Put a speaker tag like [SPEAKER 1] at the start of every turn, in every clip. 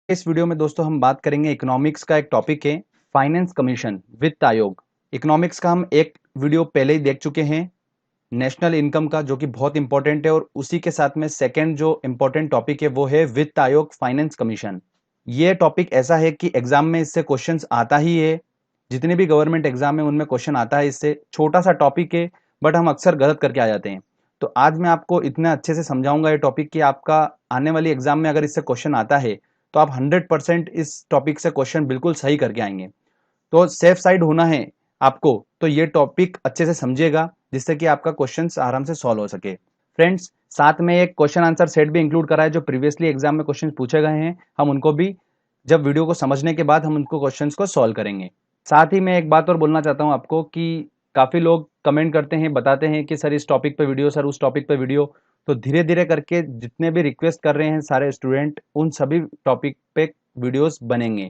[SPEAKER 1] इस वीडियो में दोस्तों हम बात करेंगे इकोनॉमिक्स का एक टॉपिक है फाइनेंस कमीशन वित्त आयोग। इकोनॉमिक्स का हम एक वीडियो पहले ही देख चुके हैं नेशनल इनकम का, जो कि बहुत इंपॉर्टेंट है, और उसी के साथ में सेकंड जो इंपॉर्टेंट टॉपिक है वो है वित्त आयोग फाइनेंस कमीशन। ये टॉपिक ऐसा है कि एग्जाम में इससे क्वेश्चंस आता ही है। जितने भी गवर्नमेंट एग्जाम है उनमें क्वेश्चन आता है इससे। छोटा सा टॉपिक है बट हम अक्सर गलत करके आ जाते हैं। तो आज मैं आपको इतना अच्छे से समझाऊंगा ये टॉपिक कि आपका आने वाली एग्जाम में अगर इससे क्वेश्चन आता है तो आप 100% इस टॉपिक से क्वेश्चन बिल्कुल सही करके आएंगे। तो सेफ साइड होना है आपको, तो ये टॉपिक अच्छे से समझिएगा जिससे कि आपका क्वेश्चन आराम से सॉल्व हो सके। फ्रेंड्स, साथ में एक क्वेश्चन आंसर सेट भी इंक्लूड करा है जो प्रीवियसली एग्जाम में क्वेश्चन पूछे गए हैं। हम उनको भी जब वीडियो को समझने के बाद हम उनको क्वेश्चंस को सॉल्व करेंगे। साथ ही मैं एक बात और बोलना चाहता हूं आपको कि काफी लोग कमेंट करते हैं, बताते हैं कि सर इस टॉपिक पे वीडियो, सर उस टॉपिक पे वीडियो। तो धीरे धीरे करके जितने भी रिक्वेस्ट कर रहे हैं सारे स्टूडेंट, उन सभी टॉपिक पे वीडियोस बनेंगे।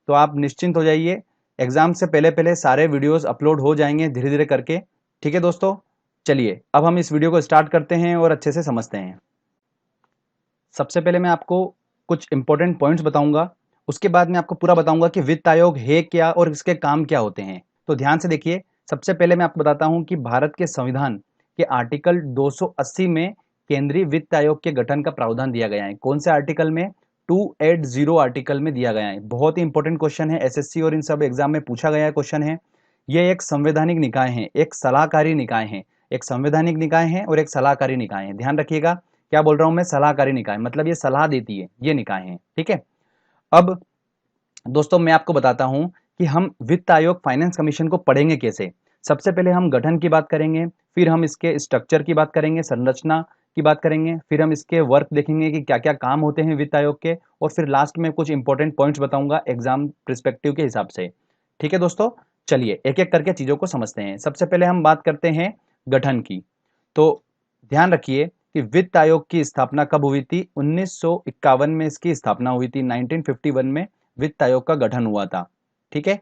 [SPEAKER 1] तो आप निश्चिंत हो जाइए, एग्जाम से पहले पहले सारे वीडियोस अपलोड हो जाएंगे धीरे धीरे करके। ठीक है दोस्तों, चलिए अब हम इस वीडियो को स्टार्ट करते हैं और अच्छे से समझते हैं। सबसे पहले मैं आपको कुछ इंपॉर्टेंट पॉइंट्स बताऊंगा, उसके बाद मैं आपको पूरा बताऊंगा कि वित्त आयोग है क्या और इसके काम क्या होते हैं। तो ध्यान से देखिए। सबसे पहले मैं आपको बताता हूं कि भारत के संविधान के आर्टिकल 280 में केंद्रीय वित्त आयोग के गठन का प्रावधान दिया गया है। कौन से आर्टिकल में? 280 आर्टिकल में दिया गया है। बहुत ही इंपॉर्टेंट क्वेश्चन है, एसएससी और इन सब एग्जाम में पूछा गया क्वेश्चन है। ये एक संवैधानिक निकाय है, एक सलाहकारी निकाय है। एक संवैधानिक निकाय है और एक सलाहकारी निकाय है। ध्यान रखिएगा, क्या बोल रहा हूं मैं? सलाहकारी निकाय, मतलब ये सलाह देती है, ये निकाय है। ठीक है। अब दोस्तों मैं आपको बताता हूं कि हम वित्त आयोग फाइनेंस कमीशन को पढ़ेंगे कैसे। सबसे पहले हम गठन की बात करेंगे, फिर हम इसके स्ट्रक्चर की बात करेंगे, संरचना की बात करेंगे, फिर हम इसके वर्क देखेंगे कि क्या क्या काम होते हैं वित्त आयोग के, और फिर लास्ट में कुछ इंपॉर्टेंट पॉइंट्स बताऊंगा एग्जाम पर्सपेक्टिव के हिसाब से। ठीक है दोस्तों, चलिए एक एक करके चीजों को समझते हैं। सबसे पहले हम बात करते हैं गठन की। तो ध्यान रखिए कि वित्त आयोग की स्थापना कब हुई थी? 1951 में इसकी स्थापना हुई थी। 1951 में वित्त आयोग का गठन हुआ था। ठीक है।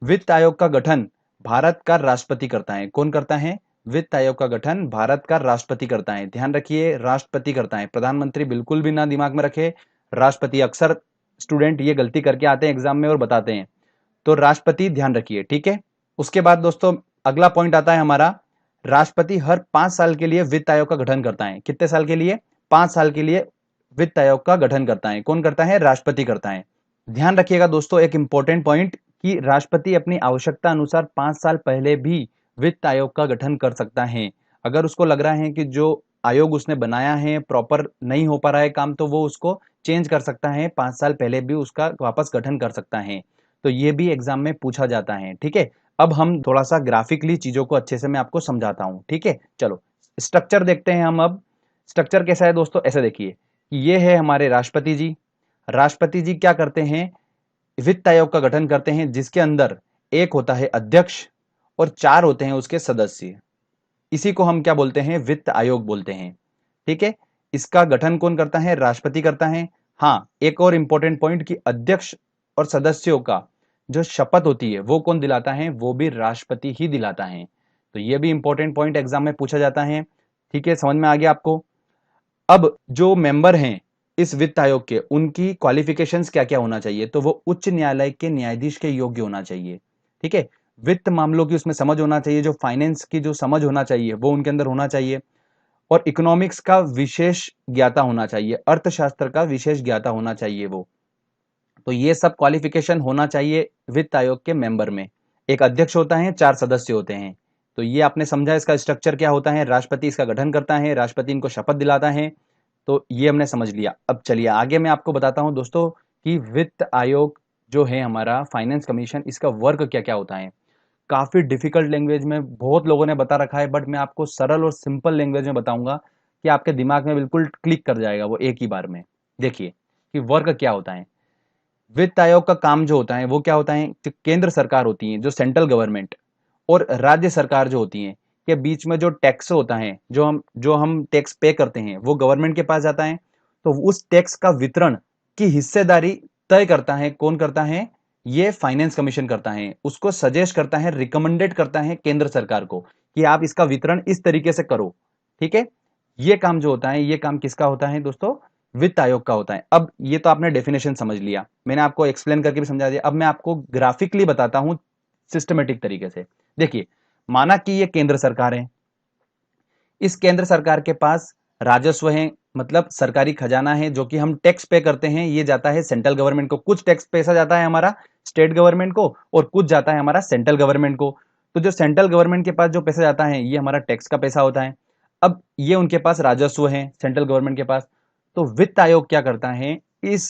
[SPEAKER 1] वित्त आयोग का गठन भारत का राष्ट्रपति करता है। कौन करता है? वित्त आयोग का गठन भारत का राष्ट्रपति करता है। ध्यान रखिए, राष्ट्रपति करता है, प्रधानमंत्री बिल्कुल भी ना दिमाग में रखे। राष्ट्रपति, अक्सर स्टूडेंट ये गलती करके आते हैं एग्जाम में और बताते हैं, तो राष्ट्रपति ध्यान रखिए। ठीक है। उसके बाद दोस्तों अगला पॉइंट आता है हमारा, राष्ट्रपति हर 5 साल के लिए वित्त आयोग का गठन करता है। कितने साल के लिए? 5 साल के लिए वित्त आयोग का गठन करता है। कौन करता है? राष्ट्रपति करता है। ध्यान रखिएगा दोस्तों एक इंपॉर्टेंट पॉइंट, कि राष्ट्रपति अपनी आवश्यकता अनुसार 5 साल पहले भी वित्त आयोग का गठन कर सकता है। अगर उसको लग रहा है कि जो आयोग उसने बनाया है प्रॉपर नहीं हो पा रहा है काम, तो वो उसको चेंज कर सकता है, 5 साल पहले भी उसका वापस गठन कर सकता है। तो ये भी एग्जाम में पूछा जाता है। ठीक है। अब हम थोड़ा सा ग्राफिकली चीजों को अच्छे से मैं आपको समझाता हूं। ठीक है, चलो स्ट्रक्चर देखते हैं हम। अब स्ट्रक्चर कैसा है दोस्तों? ऐसे देखिए, ये है हमारे राष्ट्रपति जी। राष्ट्रपति जी क्या करते हैं? वित्त आयोग का गठन करते हैं, जिसके अंदर एक होता है अध्यक्ष और 4 होते हैं उसके सदस्य। इसी को हम क्या बोलते हैं? वित्त आयोग बोलते हैं। ठीक है। इसका गठन कौन करता है? राष्ट्रपति करता है। हाँ, एक और इंपॉर्टेंट पॉइंट, कि अध्यक्ष और सदस्यों का जो शपथ होती है वो कौन दिलाता है? वो भी राष्ट्रपति ही दिलाता है। तो ये भी इंपॉर्टेंट पॉइंट एग्जाम में पूछा जाता है। ठीक है, समझ में आ गया आपको? अब जो मेंबर हैं इस वित्त आयोग के, उनकी क्वालिफिकेशंस क्या क्या होना चाहिए? तो वो उच्च न्यायालय के न्यायाधीश के योग्य होना चाहिए। ठीक है। वित्त मामलों की उसमें समझ होना चाहिए, जो फाइनेंस की जो समझ होना चाहिए वो उनके अंदर होना चाहिए, और इकोनॉमिक्स का विशेष ज्ञाता होना चाहिए, अर्थशास्त्र का विशेष ज्ञाता होना चाहिए वो। तो ये सब क्वालिफिकेशन होना चाहिए वित्त आयोग के मेंबर में। एक अध्यक्ष होता है, 4 सदस्य होते हैं। तो ये आपने समझा इसका स्ट्रक्चर क्या होता है। राष्ट्रपति इसका गठन करता है, राष्ट्रपति इनको शपथ दिलाता है। तो ये हमने समझ लिया। अब चलिए आगे मैं आपको बताता हूं दोस्तों कि वित्त आयोग जो है हमारा फाइनेंस कमीशन, इसका वर्क क्या क्या होता है। काफी डिफिकल्ट लैंग्वेज में बहुत लोगों ने बता रखा है, बट मैं आपको सरल और सिंपल लैंग्वेज में बताऊंगा कि आपके दिमाग में बिल्कुल क्लिक कर जाएगा वो एक ही बार में। देखिए कि वर्क क्या होता है। वित्त आयोग का काम जो होता है वो क्या होता है, कि केंद्र सरकार होती है जो सेंट्रल गवर्नमेंट, और राज्य सरकार जो होती है के बीच में जो टैक्स होता है, जो हम टैक्स पे करते हैं, वो गवर्नमेंट के पास जाता है। तो उस टैक्स का वितरण की हिस्सेदारी तय करता है। कौन करता है? ये फाइनेंस कमीशन करता है। उसको सजेस्ट करता है, रिकमेंडेड करता है केंद्र सरकार को कि आप इसका वितरण इस तरीके से करो। ठीक है। ये काम जो होता है, ये काम किसका होता है दोस्तों? वित्त आयोग का होता है। अब ये तो आपने डेफिनेशन समझ लिया, मैंने आपको एक्सप्लेन करके भी समझा दिया। अब मैं आपको ग्राफिकली बताता हूं सिस्टमेटिक तरीके से। देखिए, माना कि ये केंद्र सरकार है, इस केंद्र सरकार के पास राजस्व है, मतलब सरकारी खजाना है, जो कि हम टैक्स पे करते हैं, ये जाता है सेंट्रल गवर्नमेंट को। कुछ टैक्स पैसा जाता है हमारा स्टेट गवर्नमेंट को और कुछ जाता है हमारा सेंट्रल गवर्नमेंट को। तो जो सेंट्रल गवर्नमेंट के पास जो पैसा जाता है ये हमारा टैक्स का पैसा होता है। अब ये उनके पास राजस्व है सेंट्रल गवर्नमेंट के पास। तो वित्त आयोग क्या करता है, इस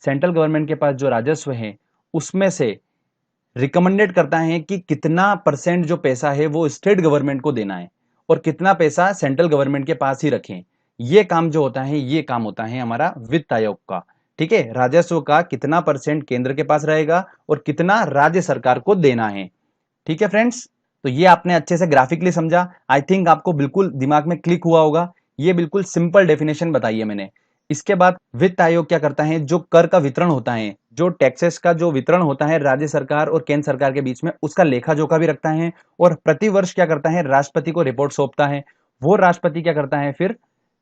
[SPEAKER 1] सेंट्रल गवर्नमेंट के पास जो राजस्व है उसमें से रिकमेंडेड करता है कि कितना परसेंट जो पैसा है वो स्टेट गवर्नमेंट को देना है और कितना पैसा सेंट्रल गवर्नमेंट के पास ही रखें। ये काम जो होता है ये काम होता है हमारा वित्त आयोग का। ठीक है, राजस्व का कितना परसेंट केंद्र के पास रहेगा और कितना राज्य सरकार को देना है। ठीक है फ्रेंड्स, तो ये आपने अच्छे से ग्राफिकली समझा। आई थिंक आपको बिल्कुल दिमाग में क्लिक हुआ होगा। ये बिल्कुल सिंपल डेफिनेशन बताई है मैंने। इसके बाद वित्त आयोग क्या करता है, जो कर का वितरण होता है, जो टैक्सेस का जो वितरण होता है राज्य सरकार और केंद्र सरकार के बीच में, उसका लेखा जोखा भी रखता है और प्रतिवर्ष क्या करता है, राष्ट्रपति को रिपोर्ट सौंपता है। वो राष्ट्रपति क्या करता है, फिर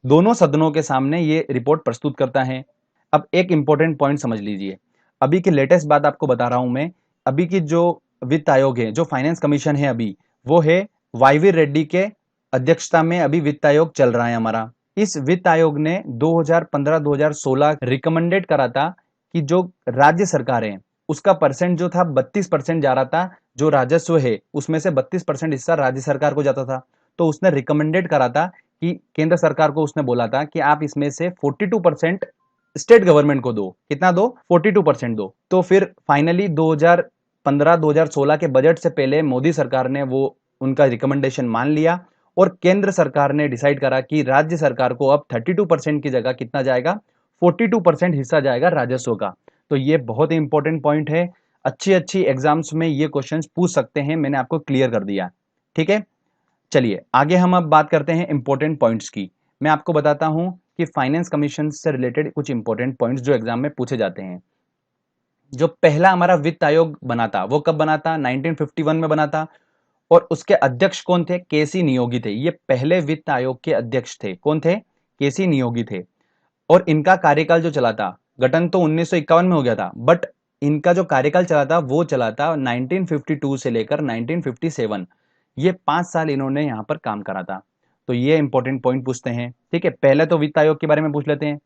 [SPEAKER 1] दोनों सदनों के सामने ये रिपोर्ट प्रस्तुत करता है। अब एक इंपॉर्टेंट पॉइंट समझ लीजिए, अभी की लेटेस्ट बात आपको बता रहा हूं मैं। अभी की जो वित्त आयोग है, जो फाइनेंस कमीशन है अभी, वो है वाईवी रेड्डी के अध्यक्षता में अभी वित्त आयोग चल रहा है हमारा। इस वित्त आयोग ने 2015-2016 रिकमेंडेड करा था कि जो राज्य सरकार है उसका परसेंट जो था 32% जा रहा था, जो राजस्व है उसमें से 32% हिस्सा राज्य सरकार को जाता था। तो उसने रिकमेंडेड करा था कि केंद्र सरकार को उसने बोला था कि आप इसमें से 42% स्टेट गवर्नमेंट को दो। कितना दो, 42% दो। तो फिर फाइनली 2015-2016 के बजट से पहले मोदी सरकार ने वो उनका रिकमेंडेशन मान लिया और केंद्र सरकार ने डिसाइड करा कि राज्य सरकार को अब 32% की जगह कितना जाएगा, 42% हिस्सा जाएगा राजस्व का। तो ये बहुत ही इंपॉर्टेंट पॉइंट है, अच्छी अच्छी एग्जाम्स में ये क्वेश्चंस पूछ सकते हैं, मैंने आपको क्लियर कर दिया। ठीक है, चलिए आगे हम अब बात करते हैं इंपॉर्टेंट पॉइंट्स की। मैं आपको बताता हूं कि फाइनेंस कमीशन से रिलेटेड कुछ इंपॉर्टेंट पॉइंट्स जो एग्जाम में पूछे जाते हैं। जो पहला हमारा वित्त आयोग बना था वो कब बना था, 1951 में बना था। और उसके अध्यक्ष कौन थे, केसी नियोगी थे। ये पहले वित्त आयोग के अध्यक्ष थे, कौन थे, केसी नियोगी थे। और इनका कार्यकाल जो चला था, गठन तो 1951 में हो गया था, बट इनका जो कार्यकाल चला था वो चला था 1952 से लेकर 1957। ये 5 साल इन्होंने यहाँ पर काम करा था। तो ये इंपॉर्टेंट पॉइंट पूछते हैं। ठीक है, पहले तो वित्त आयोग के बारे में पूछ लेते हैं।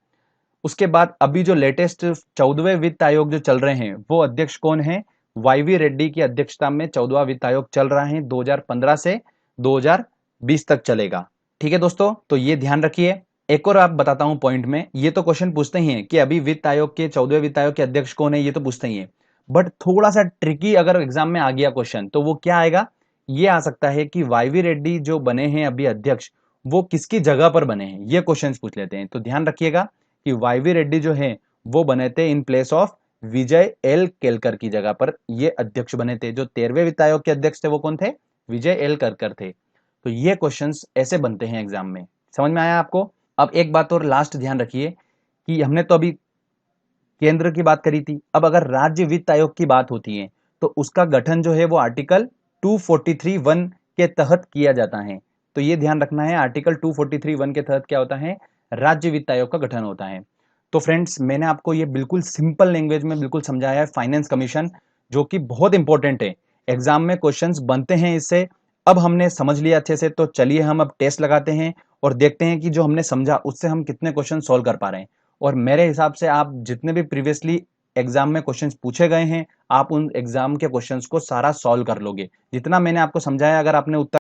[SPEAKER 1] उसके बाद अभी जो लेटेस्ट 14वें वित्त आयोग जो चल रहे हैं वो अध्यक्ष कौन है, वाईवी रेड्डी की अध्यक्षता में 14वां वित्त आयोग चल रहा है। 2015 से 2020 तक चलेगा। ठीक है दोस्तों, तो ये ध्यान रखिए। एक और आप बताता हूं पॉइंट में, ये तो क्वेश्चन पूछते ही हैं कि अभी वित्त आयोग के 14वें वित्त आयोग के अध्यक्ष कौन है, ये तो पूछते ही हैं। बट थोड़ा सा ट्रिकी अगर एग्जाम में आ गया क्वेश्चन तो वो क्या आएगा, ये आ सकता है कि वाईवी रेड्डी जो बने हैं अभी अध्यक्ष, वो किसकी जगह पर बने हैं, ये क्वेश्चन पूछ लेते हैं। तो ध्यान रखिएगा कि वाईवी रेड्डी जो है वो बने थे in place of Vijay L Kelkar की जगह पर ये अध्यक्ष बने थे। जो 13वें वित्त आयोग के अध्यक्ष थे वो कौन थे, विजय एल केलकर थे। तो ये क्वेश्चंस ऐसे बनते हैं एग्जाम में। समझ में आया आपको। अब एक बात और लास्ट ध्यान रखिए कि हमने तो अभी केंद्र की बात करी थी, अब अगर राज्य वित्त आयोग की बात होती है तो उसका गठन जो है वो आर्टिकल 243(1) के तहत किया जाता है। तो ये ध्यान रखना है, आर्टिकल 243(1) के तहत क्या होता है, राज्य वित्त आयोग का गठन होता है। तो फ्रेंड्स, मैंने आपको ये बिल्कुल सिंपल लैंग्वेज में बिल्कुल समझाया है फाइनेंस कमीशन, जो कि बहुत इंपॉर्टेंट है, एग्जाम में क्वेश्चंस बनते हैं इससे। अब हमने समझ लिया अच्छे से, तो चलिए हम अब टेस्ट लगाते हैं और देखते हैं कि जो हमने समझा उससे हम कितने क्वेश्चन सॉल्व कर पा रहे हैं। और मेरे हिसाब से आप जितने भी प्रीवियसली एग्जाम में क्वेश्चंस पूछे गए हैं, आप उन एग्जाम के क्वेश्चंस को सारा सॉल्व कर लोगे। जितना मैंने आपको समझाया, अगर आपने उत्तर